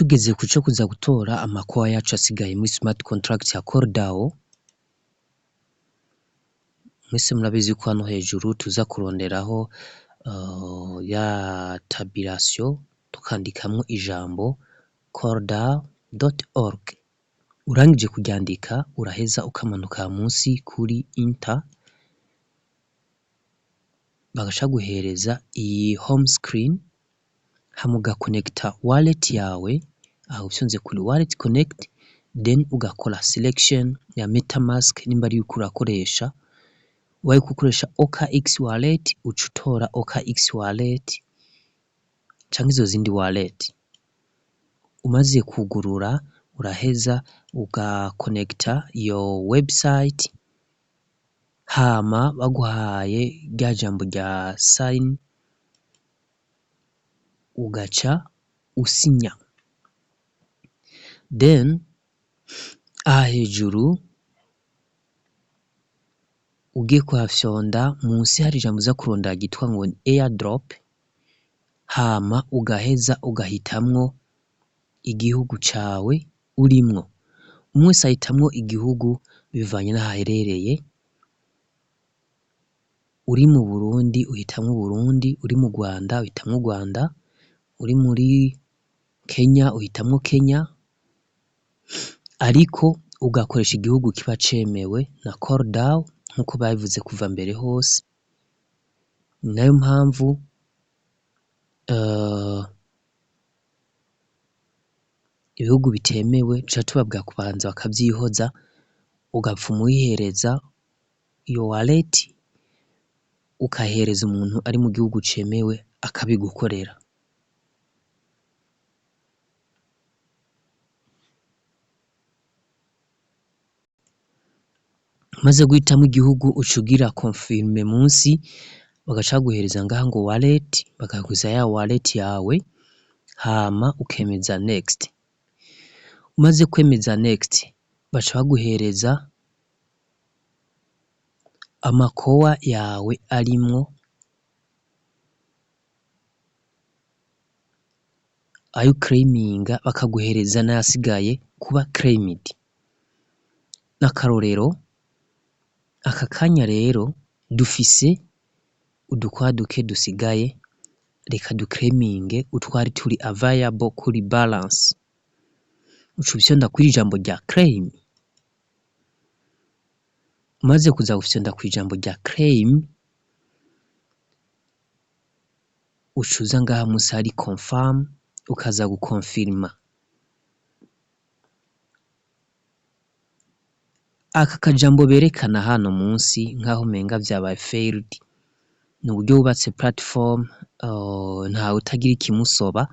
tugeze ku cyo kuza gutora amakoa yacu asigaye muri smart contract ya CoreDAO. Mwese murabizi ko hano hejuru tuza kuronderaho ya tabulation tukandikamwo ijambo coredao.org. urangije kuryandika uraheza ukamanuka munsi kuri enter, bagasha guhereza iyi home screen, hamuga connecta wallet yawe, aho ushonze kuri wallet connect, then ugakora selection ya MetaMask nimba ari yuko urakoresha. Waye kukoresha OKX wallet ucutora OKX wallet canke izo zindi wallet. Umaze kugurura uraheza ugakonekta iyo website, hama baguhaye rya jambo rya sign ugaca usinya. Then aha hejuru ugiye kuhafyonda munsi hari ijambo uza kurondera ryitwa ngo airdrop, hama ugaheza ugahitamwo igihugu cawe urimwo. Umwese ahitamwo igihugu bivanye n'ahaherereye. Uri mu Burundi uhitamwo Burundi, uri mu Rwanda uhitamwo Rwanda, uri muri Kenya uhitamwo Kenya, ariko ugakoresha igihugu kiba cemewe na CoreDAO nkuko babivuze kuva mbere hose. Nayo mpamvu ibihugu bitemewe tuca tubabwira kubanza bakavyihoza, ugapfuma uyihereza iyo wallet ukahereza umuntu ari mu gihugu cemewe akabigukorera. Maze guhitamo igihugu ucugira confirme munsi, bagaca guhereza ngaha ngo wallet, bakaguza ya wallet yawe, hama ukemeza next. Umaze kwemeza next baca baguhereza amakoa yawe arimwo ayo claiminga, bakaguhereza n'asigaye kuba claimed. N'akarorero aka kanya rero dufise udukwaduke dusigaye, reka duclaiminge utwari turi available kuri balance. Ucu bishonda kuri ijambo rya claim. Umaze kuza gufyonda ku ijambo rya claim, ucuza ngaha munsi hari confirm, ukaza gukonfirma. Aka kajambo berekana hano munsi nkaho menga vyabaye failed, ni uburyo wubatse platform ntawe utagira ikimusoba,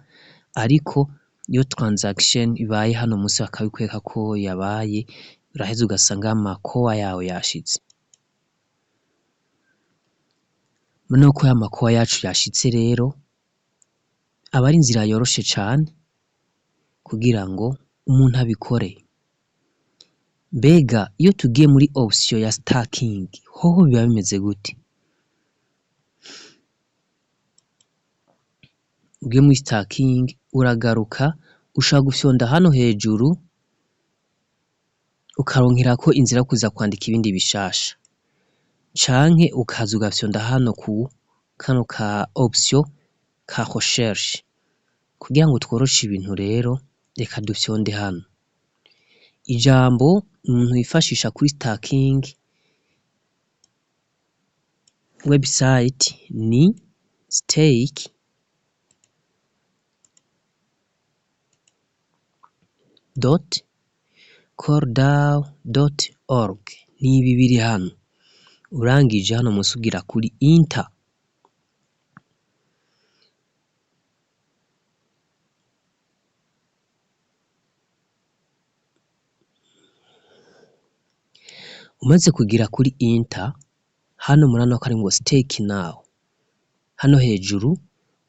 ariko iyo transaction ibaye hano munsi bakabikweka ko yabaye, uraheza ugasanga amakoa yawe yashitse. Noneho ko amakoa yacu yashitse rero, aba ari inzira yoroshe cane kugira ngo umuntu abikore. Mbega iyo tugiye muri option ya stacking hoho biba bimeze gute? Ugiye muri stacking uragaruka ushaka gufyonda hano hejuru, ukaronkerako inzira kuza kwandika ibindi bishasha, canke ukaza ugafyonda hano ku kano ka option ka recherche. Kugira ngo tworoshe ibintu rero, reka dufyonde hano ijambo umuntu yifashisha kuri stacking website ni stake.coredao.org. Nibi biri hano. Urangije hano munsi ugira kuri enter. Umaze kugira kuri enter, hano murano ko ari ngo stake now. Hano hejuru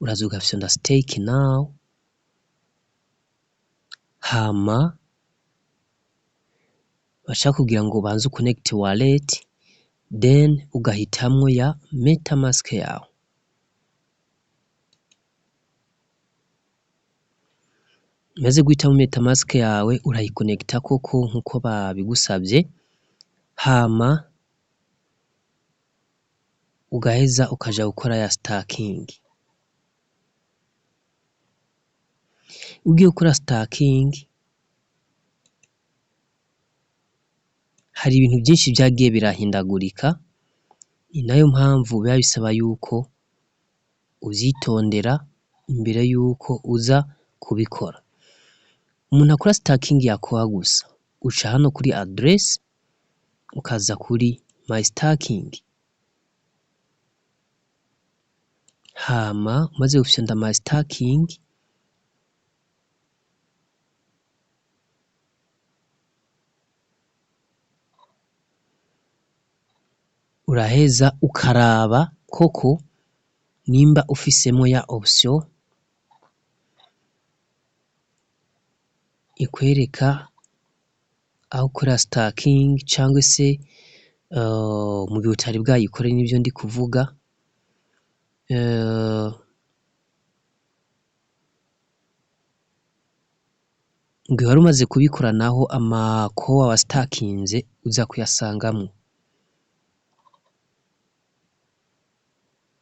uraza ugafyonda stake now, hama bashaka kugira ngo banze connect wallet, then ugahitamwo ya MetaMask yawe. umaze guhitamo metamask yawe urayikonegita koko nkuko babigusavye, hama ugaheza ukaja gukora ya stacking. Ugiye gukora stacking hari ibintu vyinshi vyagiye birahindagurika, ni nayo mpamvu biba bisaba yuko uvyitondera imbere yuko uza kubikora. Umuntu akora stacking yakowa gusa uca hano kuri address ukaza kuri my stacking, hama umaze gufyonda my stacking uraheza ukaraba koko nimba ufisemwo ya option ikwereka aho ukora stacking cangwe se mu gihe utari bwayikore nivyo ndi kuvuga, ngihe wari umaze kubikora naho amakowa wastakinze uza kuyasangamwo.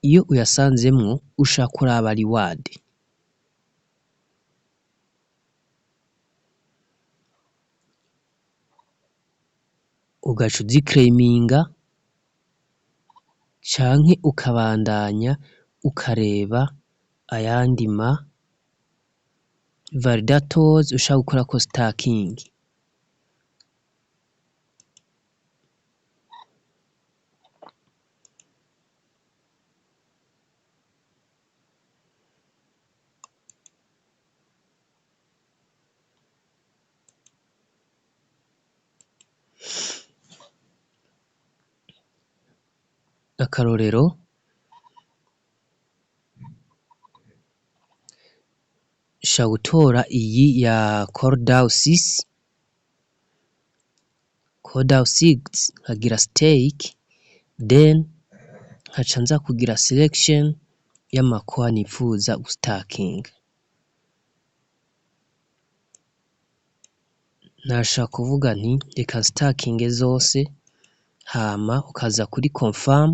Iyo uyasanzemwo ushaka kuraba reward, ugaca uziclaiminga canke ukabandanya ukareba ayandi ma validators ushaka gukorako stacking. Akarorero nshaka gutora iyi ya Cordau 6 nkagira stake, then nkaca nza kugira selection y'amakowa nipfuza gustaking. Nashaka kuvuga nti reka stakinge zose, hama ukaza kuri confirm,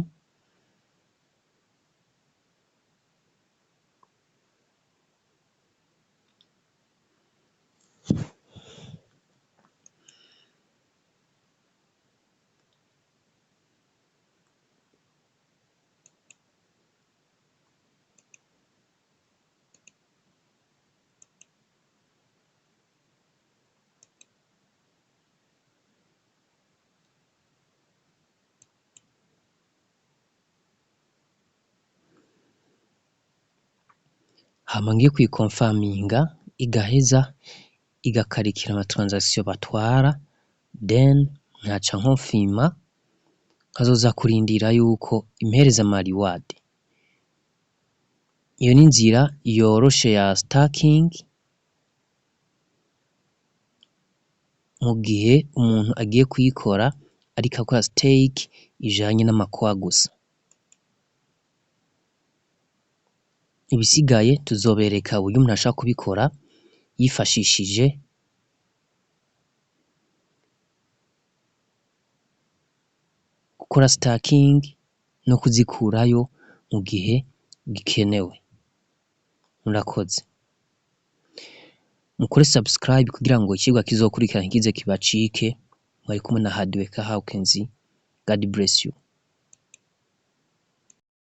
hama ngiye kuyikonfaminga igaheza igakarikira ama transaction batwara, then nkaca nkonfirma nkazoza kurindira yuko impereza ama reward. Iyo ni inzira yoroshe ya stacking mu gihe umuntu agiye kuyikora ariko akora stake ijanye n'amakowa gusa. Ibisigaye tuzobereka uburyo umuntu ashaka kubikora yifashishije gukora stacking no kuzikurayo mu gihe gikenewe. Murakoze. Mukore subscribe kugira ngo ikigwa kizokurikira ntikize kibacike. Mwari kumwe na Hardworker Hawkins. God bless you.